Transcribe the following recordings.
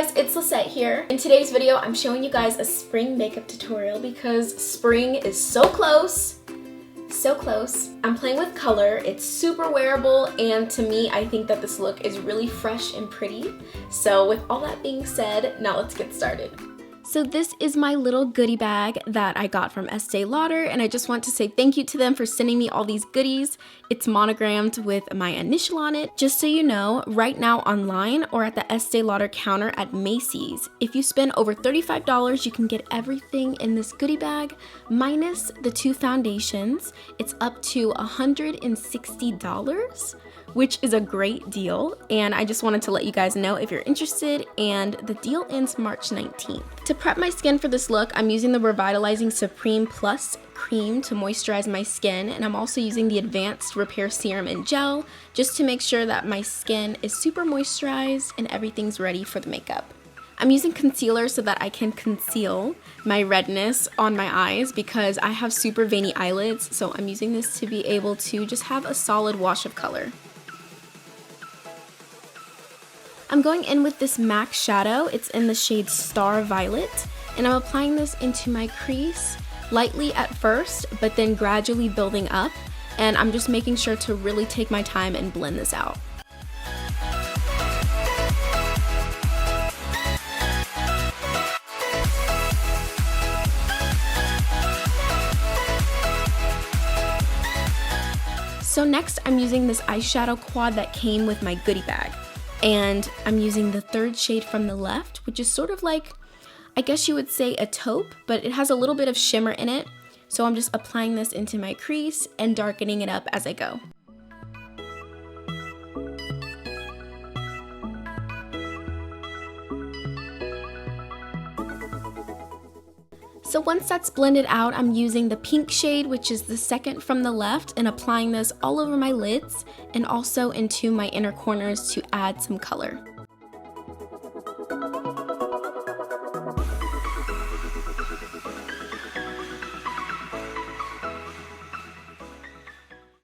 guys, it's Luhhsetty here. In today's video, I'm showing you guys a spring makeup tutorial because spring is so close. So close. I'm playing with color, it's super wearable, and to me, I think that this look is really fresh and pretty. So with all that being said, now let's get started. So this is my little goodie bag that I got from Estée Lauder, and I just want to say thank you to them for sending me all these goodies. It's monogrammed with my initial on it. Just so you know, right now online or at the Estée Lauder counter at Macy's, if you spend over $35, you can get everything in this goodie bag, minus the 2 foundations. It's up to $160. Which is a great deal, and I just wanted to let you guys know if you're interested, and the deal ends March 19th. To prep my skin for this look, I'm using the Revitalizing Supreme Plus cream to moisturize my skin, and I'm also using the Advanced Repair Serum and Gel just to make sure that my skin is super moisturized and everything's ready for the makeup. I'm using concealer so that I can conceal my redness on my eyes because I have super veiny eyelids, so I'm using this to be able to just have a solid wash of color. I'm going in with this MAC shadow. It's in the shade Star Violet, and I'm applying this into my crease lightly at first, but then gradually building up, and I'm just making sure to really take my time and blend this out. So next, I'm using this eyeshadow quad that came with my goodie bag. And I'm using the 3rd shade from the left, which is sort of like, I guess you would say a taupe, but it has a little bit of shimmer in it. So I'm just applying this into my crease and darkening it up as I go. So once that's blended out, I'm using the pink shade, which is the 2nd from the left, and applying this all over my lids and also into my inner corners to add some color.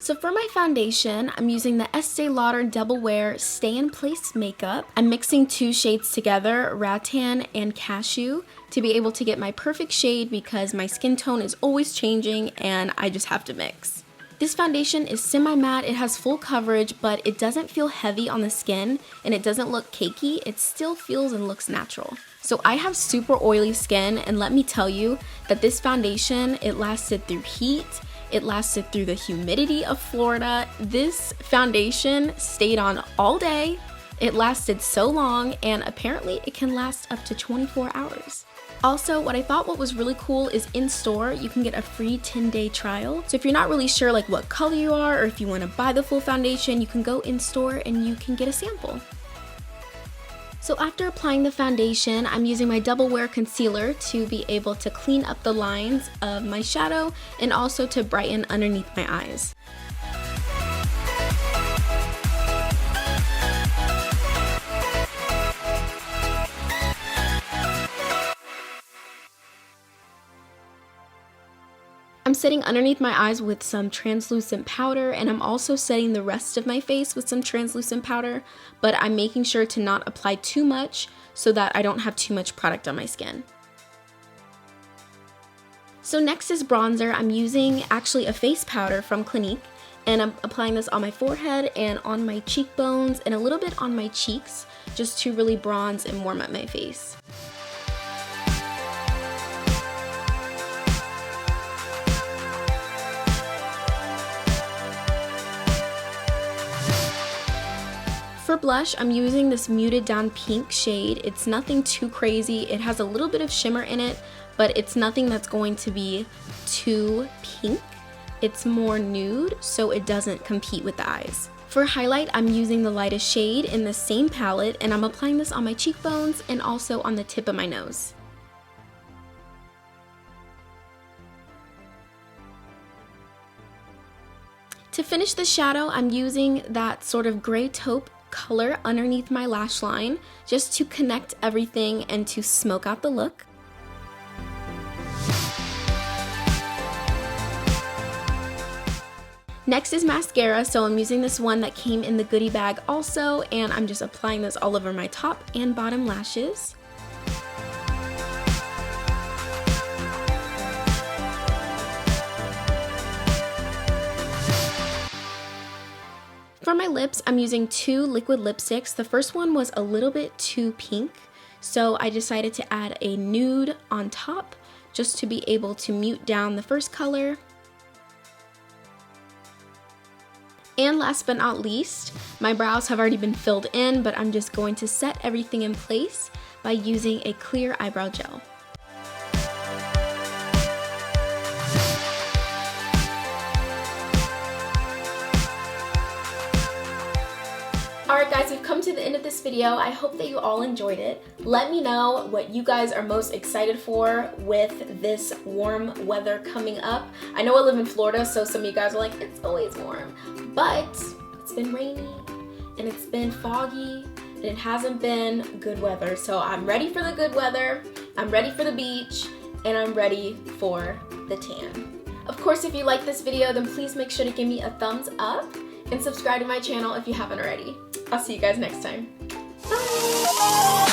So for my foundation, I'm using the Estée Lauder Double Wear Stay in Place Makeup. I'm mixing 2 shades together, Rattan and Cashew, to be able to get my perfect shade because my skin tone is always changing and I just have to mix. This foundation is semi-matte, it has full coverage, but it doesn't feel heavy on the skin and it doesn't look cakey, it still feels and looks natural. So I have super oily skin, and let me tell you that this foundation, it lasted through heat, it lasted through the humidity of Florida. This foundation stayed on all day, it lasted so long, and apparently it can last up to 24 hours. Also, what I thought was really cool is in store, you can get a free 10-day trial. So if you're not really sure like what color you are, or if you want to buy the full foundation, you can go in store and you can get a sample. So after applying the foundation, I'm using my Double Wear concealer to be able to clean up the lines of my shadow and also to brighten underneath my eyes. I'm setting underneath my eyes with some translucent powder, and I'm also setting the rest of my face with some translucent powder, but I'm making sure to not apply too much so that I don't have too much product on my skin. So next is bronzer. I'm using actually a face powder from Clinique, and I'm applying this on my forehead and on my cheekbones and a little bit on my cheeks just to really bronze and warm up my face. For blush, I'm using this muted down pink shade. It's nothing too crazy. It has a little bit of shimmer in it, but it's nothing that's going to be too pink. It's more nude, so it doesn't compete with the eyes. For highlight, I'm using the lightest shade in the same palette, and I'm applying this on my cheekbones and also on the tip of my nose. To finish the shadow, I'm using that sort of gray taupe color underneath my lash line just to connect everything and to smoke out the look. Next is mascara, so I'm using this one that came in the goodie bag also, and I'm just applying this all over my top and bottom lashes. For my lips, I'm using two liquid lipsticks. The first one was a little bit too pink, so I decided to add a nude on top just to be able to mute down the first color. And last but not least, my brows have already been filled in, but I'm just going to set everything in place by using a clear eyebrow gel. Alright guys, we've come to the end of this video. I hope that you all enjoyed it. Let me know what you guys are most excited for with this warm weather coming up. I know I live in Florida, so some of you guys are like, it's always warm. But it's been rainy and it's been foggy and it hasn't been good weather. So I'm ready for the good weather, I'm ready for the beach, and I'm ready for the tan. Of course, if you like this video, then please make sure to give me a thumbs up and subscribe to my channel if you haven't already. I'll see you guys next time. Bye!